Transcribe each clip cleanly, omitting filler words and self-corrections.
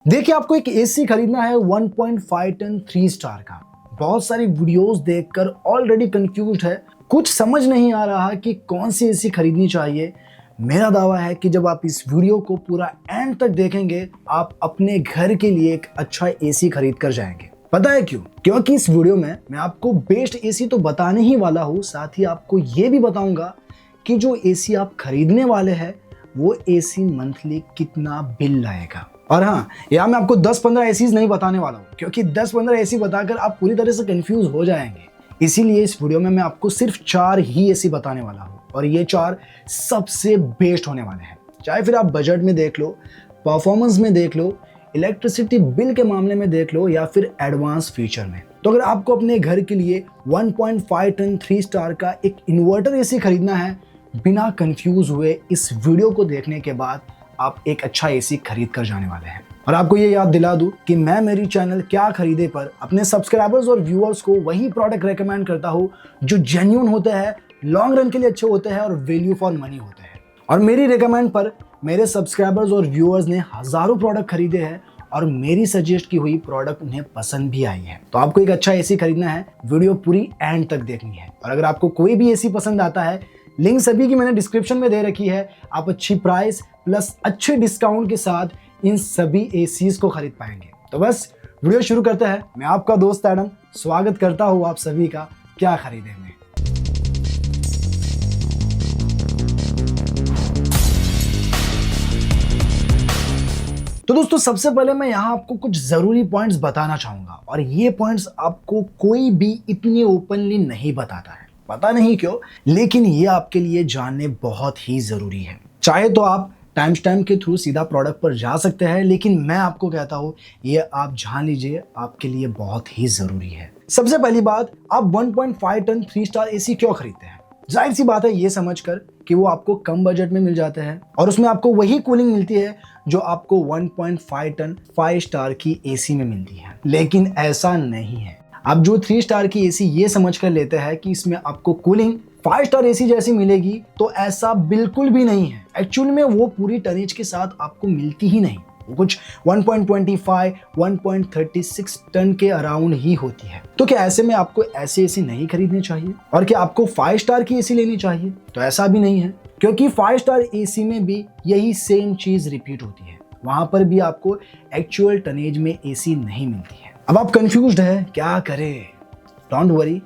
देखिए, आपको एक एसी खरीदना है 1.5 टन 3 स्टार का। बहुत सारी वीडियोस देखकर ऑलरेडी कंफ्यूज्ड है, कुछ समझ नहीं आ रहा कि कौन सी एसी खरीदनी चाहिए। मेरा दावा है कि जब आप इस वीडियो को पूरा एंड तक देखेंगे, आप अपने घर के लिए एक अच्छा एसी खरीद कर जाएंगे। पता है क्यों? क्योंकि इस वीडियो में मैं आपको बेस्ट एसी तो बताने ही वाला हूँ, साथ ही आपको ये भी बताऊंगा कि जो एसी आप खरीदने वाले हैं वो एसी मंथली कितना बिल लाएगा। और हाँ, यहाँ मैं आपको 10-15 एसीज नहीं बताने वाला हूँ, क्योंकि 10-15 एसी बताकर आप पूरी तरह से कंफ्यूज हो जाएंगे। इसीलिए इस वीडियो में मैं आपको सिर्फ 4 ही एसी बताने वाला हूँ, और ये 4 सबसे बेस्ट होने वाले हैं। चाहे फिर आप बजट में देख लो, परफॉर्मेंस में देख लो, इलेक्ट्रिसिटी बिल के मामले में देख लो, या फिर एडवांस फीचर में। तो अगर आपको अपने घर के लिए 1.5 टन 3 स्टार का एक इन्वर्टर एसी खरीदना है, बिना कंफ्यूज हुए इस वीडियो को देखने के बाद आप एक अच्छा एसी खरीद कर जाने वाले हैं। और आपको ये याद दिला दूं कि मैं मेरी चैनल क्या खरीदे पर अपने सब्सक्राइबर्स और व्यूअर्स को वही प्रोडक्ट रेकमेंड करता हूं जो जेन्युइन होते हैं, लॉन्ग रन के लिए अच्छे होते हैं और वैल्यू फॉर मनी होते हैं। और मेरी रेकमेंड पर मेरे सब्सक्राइबर्स और व्यूअर्स ने हजारों प्रोडक्ट खरीदे हैं और मेरी सजेस्ट की हुई प्रोडक्ट उन्हें पसंद भी आई है। तो आपको एक अच्छा एसी खरीदना है, वीडियो पूरी एंड तक देखनी है। और अगर आपको कोई भी एसी पसंद आता है, लिंक सभी की मैंने डिस्क्रिप्शन में दे रखी है। आप अच्छी प्राइस प्लस अच्छे डिस्काउंट के साथ इन सभी एसीज को खरीद पाएंगे। तो बस वीडियो शुरू करते हैं। मैं आपका दोस्त एडम स्वागत करता हूं आप सभी का क्या खरीदे में। तो दोस्तों, सबसे पहले मैं यहां आपको कुछ जरूरी पॉइंट्स बताना चाहूंगा, और ये पॉइंट्स आपको कोई भी इतनी ओपनली नहीं बताता है। पता नहीं क्यों, लेकिन ये आपके लिए जानने बहुत ही जरूरी है। चाहे तो आप टाइम स्टैम्प के थ्रू सीधा प्रोडक्ट पर जा सकते हैं, लेकिन मैं आपको कहता हूं ये आप जान लीजिए, आपके लिए बहुत ही जरूरी है। सबसे पहली बात, आप 1.5 टन 3 स्टार एसी क्यों खरीदते हैं? जाहिर सी बात है ये समझकर कि वो आपको कम बजट में मिल जाते हैं और उसमें आपको वही कूलिंग मिलती है जो आपको 1.5 टन 5 स्टार की एसी में मिलती है। लेकिन ऐसा नहीं है। आप जो 3 स्टार की एसी ये समझ कर लेते हैं कि इसमें आपको कूलिंग 5 स्टार एसी जैसी मिलेगी, तो ऐसा बिल्कुल भी नहीं है। एक्चुअली में वो पूरी टनेज के साथ आपको मिलती ही नहीं। वो कुछ 1.25, 1.36 टन के अराउंड ही होती है। तो क्या ऐसे में आपको ऐसे एसी नहीं खरीदने चाहिए? और क्या आपको 5 स्टार की एसी लेनी चाहिए? तो ऐसा भी नहीं है, क्योंकि 5 स्टार एसी में भी यही सेम चीज रिपीट होती है। वहां पर भी आपको एक्चुअल टनेज में एसी नहीं मिलती है। अब आप कंफ्यूज्ड है, क्या करें? डोंट वरी,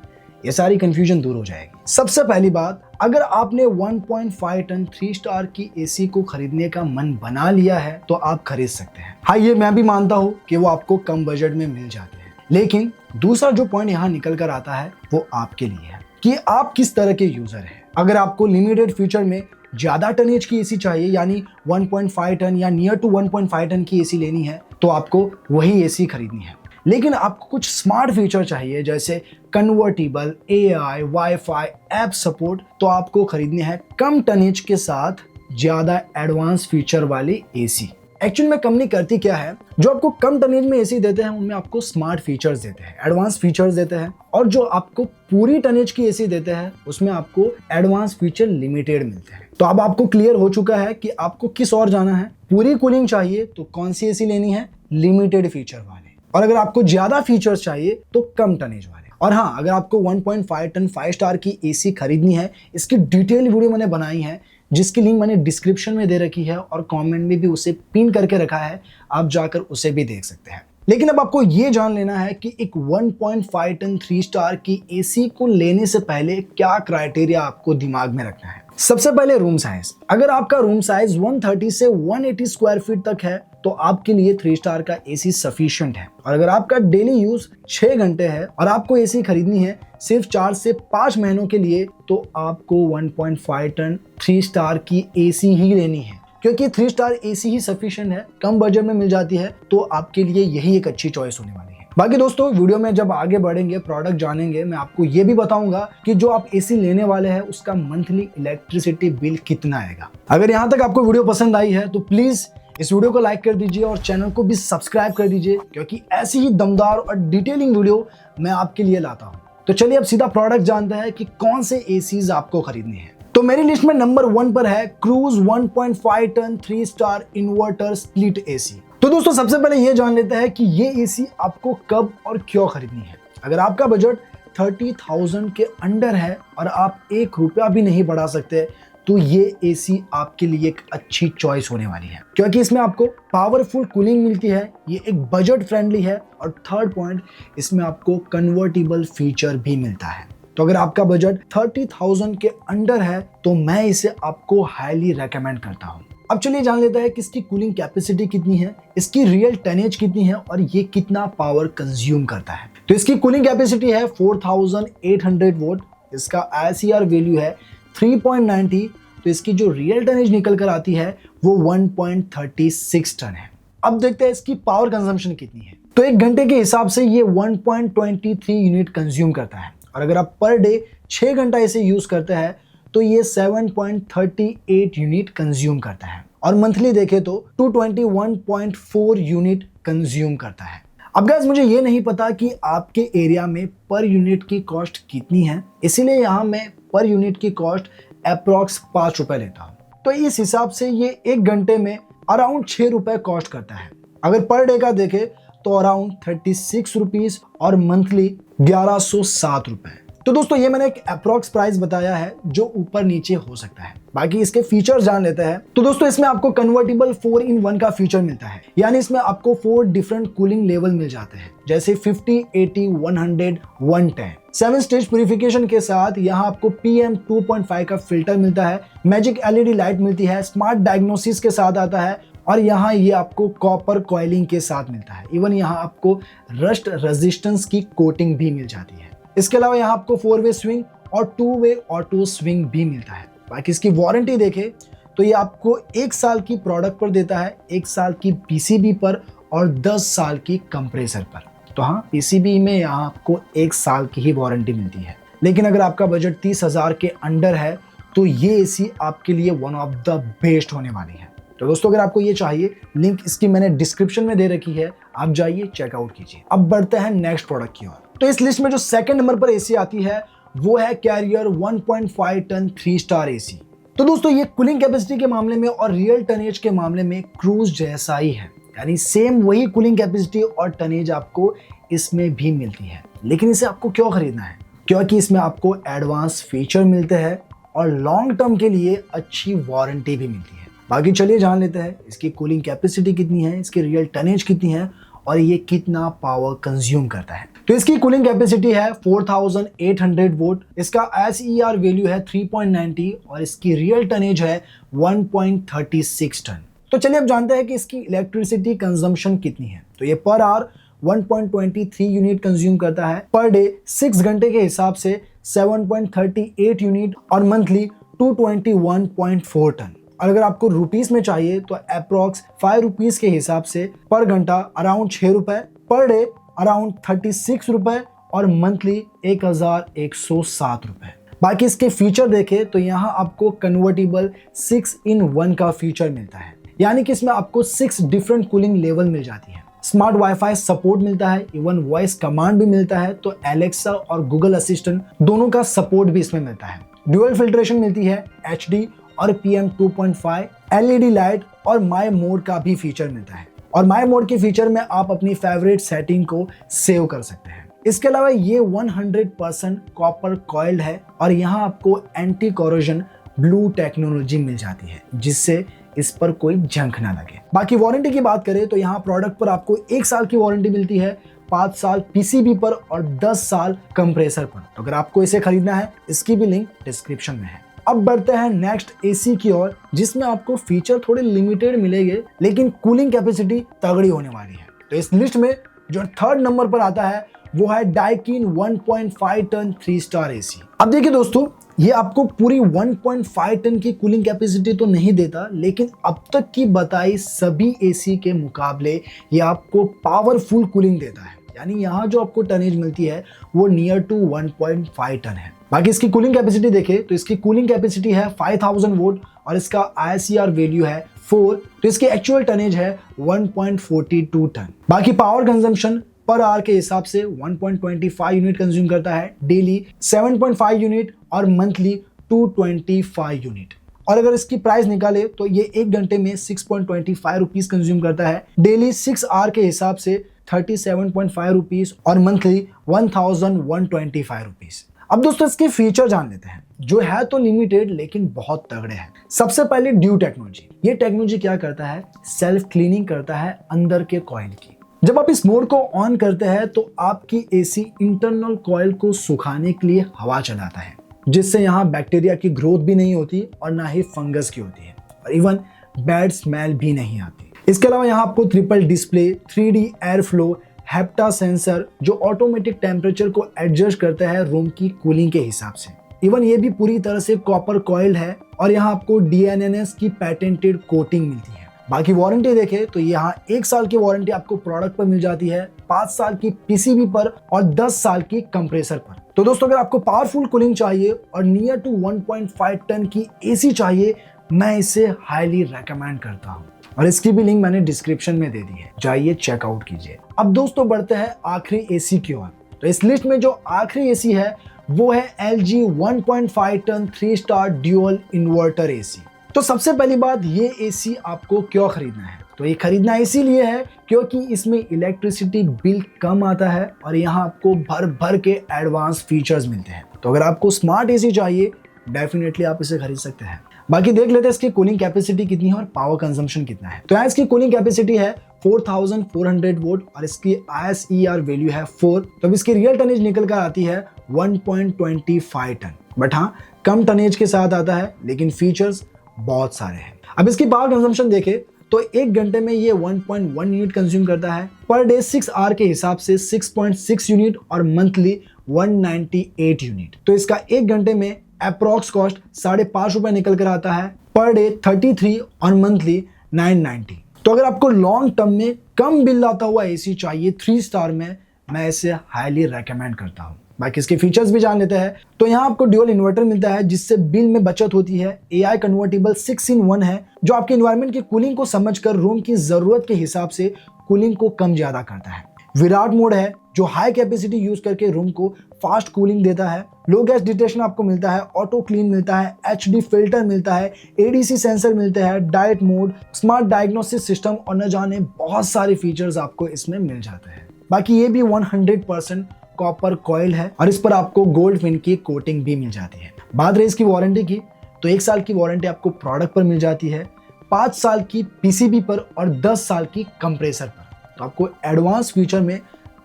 ये सारी कंफ्यूजन दूर हो जाएगी। सबसे पहली बात, अगर आपने 1.5 टन 3 स्टार की एसी को खरीदने का मन बना लिया है तो आप खरीद सकते हैं। हाँ, ये मैं भी मानता हूँ कि वो आपको कम बजट में मिल जाते हैं, लेकिन दूसरा जो पॉइंट यहाँ निकल कर आता है वो आपके लिए है कि आप किस तरह के यूजर हैं। अगर आपको लिमिटेड फीचर में ज्यादा टनेज की एसी चाहिए, यानी 1.5 टन या नियर टू 1.5 टन की एसी लेनी है, तो आपको वही एसी खरीदनी है। लेकिन आपको कुछ स्मार्ट फीचर चाहिए, जैसे convertible, AI, wifi, app support, तो आपको खरीदने हैं कम टनेज के साथ ज्यादा एडवांस फीचर वाली एसी। एक्चुअली में कंपनी करती क्या है, जो आपको कम टनेज में एसी देते हैं उनमें आपको स्मार्ट फीचर्स देते हैं, एडवांस फीचर्स देते हैं, और जो आपको पूरी टनेज की एसी देते हैं उसमें आपको एडवांस फीचर लिमिटेड मिलते हैं। तो अब आपको क्लियर हो चुका है कि आपको किस ओर जाना है। पूरी कूलिंग चाहिए तो कौन सी एसी लेनी है? लिमिटेड फीचर वाली। और अगर आपको ज्यादा फीचर्स चाहिए तो कम टनेज वाले। और हाँ, अगर आपको 1.5 टन 5 स्टार की एसी खरीदनी है, इसकी डिटेल वीडियो मैंने बनाई है, जिसकी लिंक मैंने डिस्क्रिप्शन में दे रखी है और कमेंट में भी उसे पिन करके रखा है, आप जाकर उसे भी देख सकते हैं। लेकिन अब आपको ये जान लेना है कि एक 1.5 टन 3 स्टार की एसी को लेने से पहले क्या क्राइटेरिया आपको दिमाग में रखना है। सबसे पहले रूम साइज। अगर आपका रूम साइज 130 से 180 स्क्वायर फीट तक है तो आपके लिए 3 स्टार का एसी सफिशिएंट है। और अगर आपका डेली यूज 6 घंटे है और आपको एसी खरीदनी है सिर्फ 4 से 5 महीनों के लिए, तो आपको 1.5 टन 3 स्टार की एसी ही लेनी है, क्योंकि 3 स्टार एसी ही सफिशिएंट है, कम बजट में मिल जाती है, तो आपके लिए यही एक अच्छी चॉइस होने वाली है। बाकी दोस्तों, वीडियो में जब आगे बढ़ेंगे, प्रोडक्ट जानेंगे, मैं आपको ये भी बताऊंगा कि जो आप एसी लेने वाले हैं उसका मंथली इलेक्ट्रिसिटी बिल कितना आएगा। अगर यहाँ तक आपको वीडियो पसंद आई है तो प्लीज इस वीडियो को लाइक कर दीजिए और चैनल को भी सब्सक्राइब कर दीजिए, क्योंकि ऐसी ही दमदार और डिटेलिंग वीडियो मैं आपके लिए लाता हूँ। तो चलिए अब सीधा प्रोडक्ट जानते हैं कि कौन से एसीज आपको खरीदने हैं। तो मेरी लिस्ट में नंबर 1 पर है Cruise 1.5 ton 3 star inverter split AC. तो दोस्तों सबसे पहले ये जान लेते हैं कि ये एसी आपको कब और क्यों खरीदनी है। अगर आपका बजट 30,000 के अंडर है और आप 1 रुपया भी नहीं बढ़ा सकते तो ये एसी आपके लिए एक अच्छी चॉइस होने वाली है, क्योंकि इसमें आपको पावरफुल कूलिंग मिलती है, ये एक बजट फ्रेंडली है और थर्ड पॉइंट, इसमें आपको कन्वर्टेबल फीचर भी मिलता है। तो अगर आपका बजट 30,000 के अंडर है तो मैं इसे आपको हाईली रेकमेंड करता हूँ। अब चलिए जान लेते हैं कि इसकी कूलिंग कैपेसिटी कितनी है, इसकी रियल टनेज कितनी है और ये कितना पावर कंज्यूम करता है। तो इसकी कूलिंग कैपेसिटी है 4800 वोट, इसका ICR वैल्यू है 3.90, तो इसकी जो रियल टनेज निकल कर आती है वो 1.36 टन है। अब देखते हैं इसकी पावर कंजम्पशन कितनी है। तो 1 घंटे के हिसाब से ये 1.23 यूनिट कंज्यूम करता है और अगर आप पर डे 6 घंटा इसे यूज करते हैं तो ये 7.38 यूनिट कंज्यूम करता है और मंथली देखें तो 221.4 यूनिट कंज्यूम करता है। अब गाइस मुझे ये नहीं पता कि आपके एरिया में पर यूनिट की कॉस्ट कितनी है, इसीलिए यहाँ मैं पर यूनिट की कॉस्ट अप्रॉक्स 5 रुपए लेता हूँ। तो इस हिसाब से ये 1 घंटे में अराउंड 6 रुपए कॉस्ट करता है। अगर पर डे का देखें तो अराउंड 36 रुपीज और मंथली 1107 रुपए। तो दोस्तों ये मैंने एक अप्रॉक्स प्राइस बताया है जो ऊपर नीचे हो सकता है, बाकी इसके फीचर्स जान लेते हैं। तो दोस्तों इसमें आपको कन्वर्टेबल 4-in-1 का फीचर मिलता है, यानी इसमें आपको 4 डिफरेंट कूलिंग लेवल मिल जाते हैं, जैसे 50, 80, 100, 110। 7 स्टेज प्यूरिफिकेशन के साथ यहाँ आपको PM 2.5 का फिल्टर मिलता है, मैजिक LED लाइट मिलती है, स्मार्ट डायग्नोसिस के साथ आता है और यहाँ ये आपको कॉपर कॉइलिंग के साथ मिलता है। इवन यहाँ आपको रस्ट रेजिस्टेंस की कोटिंग भी मिल जाती है। इसके अलावा यहाँ आपको 4-वे स्विंग और 2-वे ऑटो स्विंग भी मिलता है। बाकी इसकी वारंटी देखें तो ये आपको 1 साल की प्रोडक्ट पर देता है, 1 साल की PCB पर और 10 साल की कंप्रेसर पर। तो हाँ, PCB में यहाँ आपको 1 साल की ही वारंटी मिलती है। लेकिन अगर आपका बजट 30,000 के अंडर है तो ये एसी आपके लिए वन ऑफ द बेस्ट होने वाली है। तो दोस्तों अगर आपको ये चाहिए, लिंक इसकी मैंने डिस्क्रिप्शन में दे रखी है, आप जाइए चेकआउट कीजिए। अब बढ़ते हैं नेक्स्ट प्रोडक्ट की ओर। तो इस लिस्ट में जो सेकंड नंबर पर एसी आती है वो है कैरियर 1.5 टन 3 स्टार एसी। तो दोस्तों ये कूलिंग कैपेसिटी के मामले में और रियल टनेज के मामले में क्रूज जैसा ही है, यानी सेम वही कूलिंग कैपेसिटी और टनेज आपको इसमें भी मिलती है। लेकिन इसे आपको क्यों खरीदना है? क्योंकि इसमें आपको एडवांस फीचर मिलते हैं और लॉन्ग टर्म के लिए अच्छी वारंटी भी मिलती है। बाकी चलिए जान लेते हैं इसकी कूलिंग कैपेसिटी कितनी है, इसकी रियल टनेज कितनी है और ये कितना पावर कंज्यूम करता है। तो इसकी कूलिंग कैपेसिटी है 4800 वोट, इसका ICR वैल्यू है 3.90 और इसकी रियल टनेज है 1.36 टन। तो चलिए अब जानते हैं कि इसकी इलेक्ट्रिसिटी कंजम्पशन कितनी है। तो ये पर आवर 1.23 यूनिट कंज्यूम करता है, पर डे 6 घंटे के हिसाब से 7.38 यूनिट और मंथली 221.4 टन। और अगर आपको रुपीस में चाहिए तो अप्रॉक्स 5 रुपीस के हिसाब से पर घंटा अराउंड 6 रुपए, पर डे अराउंड 36 रुपए और मंथली 1107 रुपए। बाकी इसके फीचर देखें तो यहाँ आपको कन्वर्टेबल 6-in-1 का फीचर मिलता है, यानी कि इसमें आपको 6 डिफरेंट कूलिंग लेवल मिल जाती है। स्मार्ट वाईफाई सपोर्ट मिलता है, इवन वॉइस कमांड भी मिलता है, तो एलेक्सा और गूगल असिस्टेंट दोनों का सपोर्ट भी इसमें मिलता है। ड्यूअल फिल्ट्रेशन मिलती है, HD और PM 2.5, LED लाइट और माई मोड का भी फीचर मिलता है। और माई मोड के फीचर में आप अपनी फेवरेट सेटिंग को सेव कर सकते हैं। इसके अलावा ये 100% कॉपर कॉइल्ड है और यहाँ आपको एंटी कोरोजन ब्लू टेक्नोलॉजी मिल जाती है, जिससे इस पर कोई जंग ना लगे। बाकी वारंटी की बात करें तो यहाँ प्रोडक्ट पर आपको 1 साल की वारंटी मिलती है, 5 साल PCB पर और 10 साल कंप्रेसर पर। तो अगर आपको इसे खरीदना है, इसकी भी लिंक डिस्क्रिप्शन में है। अब बढ़ते हैं नेक्स्ट एसी की ओर, जिसमें आपको फीचर थोड़े लिमिटेड मिलेंगे लेकिन कूलिंग कैपेसिटी तगड़ी होने वाली है। तो इस लिस्ट में जो थर्ड नंबर पर आता है वो है डाइकिन 1.5 टन 3 स्टार एसी। अब देखिए दोस्तों, ये आपको पूरी 1.5 टन की कूलिंग कैपेसिटी तो नहीं देता, लेकिन अब तक की बताई सभी एसी के मुकाबले ये आपको पावरफुल कूलिंग देता है। यानी यहाँ जो आपको टनेज मिलती है वो नियर टू 1.5 टन है। बाकी इसकी कूलिंग कैपेसिटी देखें तो इसकी कूलिंग कैपेसिटी है 5000 वोट और इसका ICR वैल्यू है 4, तो इसकी एक्चुअल टनेज है 1.42 टन। बाकी पावर कंजम्पशन पर आवर के हिसाब से 1.25 यूनिट कंज्यूम करता है, डेली 7.5 यूनिट और मंथली 225 यूनिट। और अगर इसकी प्राइस निकाले तो ये 1 घंटे में 6.25 रुपीज कंज्यूम करता है, डेली 6 आवर के हिसाब से 37.5 रुपीज और मंथली 1125 रुपीज। अब दोस्तों इसके फीचर जान लेते हैं, जो है तो लिमिटेड लेकिन बहुत तगड़े हैं। सबसे पहले ड्यू टेक्नोलॉजी। ये टेक्नोलॉजी क्या करता है, सेल्फ क्लीनिंग करता है अंदर के कॉइल की। जब आप इस मोड को ऑन करते हैं तो आपकी एसी इंटरनल कॉइल को सुखाने के लिए हवा चलाता है, जिससे यहाँ बैक्टीरिया की ग्रोथ भी नहीं होती और ना ही फंगस की होती है, और इवन बैड स्मेल भी नहीं आती। इसके अलावा यहाँ आपको triple display, 3D air flow, hepta sensor जो ऑटोमेटिक टेम्परेचर को एडजस्ट करता है रूम की कूलिंग के हिसाब से। इवन ये भी पूरी तरह से कॉपर कॉइल है और यहाँ आपको DNNS की पैटेंटेड कोटिंग मिलती है। बाकी वारंटी देखें तो यहाँ 1 साल की वारंटी आपको प्रोडक्ट पर मिल जाती है, 5 साल की PCB पर और 10 साल की कंप्रेसर पर। तो दोस्तों अगर आपको पावरफुल कूलिंग चाहिए और नियर टू 1.5 टन की AC चाहिए, मैं इसे हाईली रेकमेंड करता हूँ और इसकी भी लिंक मैंने डिस्क्रिप्शन में दे दी है, जाइए चेकआउट कीजिए। अब दोस्तों बढ़ते हैं आखिरी AC की ओर। तो इस लिस्ट में जो आखिरी AC है वो है LG 1.5 ton 3 star dual inverter AC। तो सबसे पहली बात, ये AC आपको क्यों खरीदना है? तो ये खरीदना इसीलिए है क्योंकि इसमें इलेक्ट्रिसिटी बिल कम आता है और यहाँ आपको भर भर के एडवांस फीचर्स मिलते हैं। तो अगर आपको स्मार्ट AC चाहिए, डेफिनेटली आप इसे खरीद सकते हैं। बाकी देख लेते हैं इसकी कूलिंग कैपेसिटी कितनी है और पावर कंजम्पशन कितना है। तो यहाँ इसकी कूलिंग कैपेसिटी है 4400 वोल्ट और इसकी ISER वैल्यू है 4। तो इसकी रियल टनेज निकल कर आती है 1.25 टन। बट हाँ, कम टनेज के साथ आता है लेकिन फीचर्स बहुत सारे हैं। अब इसकी पावर कंजम्पशन देखें तो 1 घंटे में ये 1.1 यूनिट कंज्यूम करता है, पर डे 6 आवर के हिसाब से 6.6 यूनिट और मंथली 198 यूनिट। तो इसका 1 घंटे में अप्रॉक्स कॉस्ट 5.5 रुपए निकल कर आता है, पर डे 33 और मंथली 990। तो अगर आपको लॉन्ग टर्म में कम बिल आता हुआ AC चाहिए 3 स्टार में, मैं इसे हाईली रेकमेंड करता हूँ। बाकी इसके फीचर्स भी जान लेते हैं। तो यहाँ आपको ड्यूअल इन्वर्टर मिलता है जिससे बिल में बचत होती है। AI कन्वर्टेबल 6-in-1 है जो आपके इन्वायरमेंट की कूलिंग को समझकर रूम की जरूरत के हिसाब से कूलिंग को कम ज्यादा करता है। विराट मोड है जो हाई कैपेसिटी यूज करके रूम को फास्ट कूलिंग देता है। लो गैस डिटेक्शन आपको मिलता है, ऑटो क्लीन मिलता है, HD फिल्टर मिलता है, ADC सेंसर मिलते हैं, diet mode, smart diagnosis system और न जाने बहुत सारे फीचर्स आपको इसमें मिल जाते हैं। बाकी ये भी 100% कॉपर कॉइल है और इस पर आपको गोल्ड फिन की कोटिंग भी मिल जाती है। बात रही इसकी वारंटी की, तो 1 साल की वारंटी आपको प्रोडक्ट पर मिल जाती है, 5 साल की PCB पर और 10 साल की कंप्रेसर पर। तो आपको एडवांस फीचर में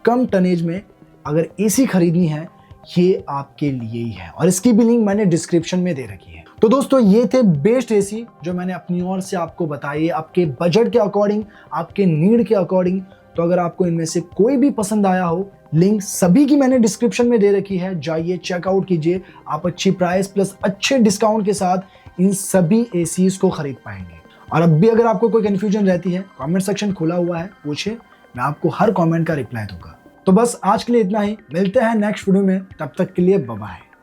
कम टनेज में अगर AC खरीदनी है, ये आपके लिए ही है और इसकी भी लिंक मैंने डिस्क्रिप्शन में दे रखी है। तो दोस्तों ये थे बेस्ट AC जो मैंने अपनी ओर से आपको बताई, आपके बजट के अकॉर्डिंग, आपके नीड के अकॉर्डिंग। तो अगर आपको इनमें से कोई भी पसंद आया हो, लिंक सभी की मैंने डिस्क्रिप्शन में दे रखी है, जाइए चेकआउट कीजिए। आप अच्छी प्राइस प्लस अच्छे डिस्काउंट के साथ इन सभी ACs को खरीद पाएंगे। और अब भी अगर आपको कोई कंफ्यूजन रहती है, कमेंट सेक्शन खुला हुआ है, पूछे, मैं आपको हर कमेंट का रिप्लाई दूंगा। तो बस आज के लिए इतना ही, मिलते हैं नेक्स्ट वीडियो में, तब तक के लिए बाय बाय।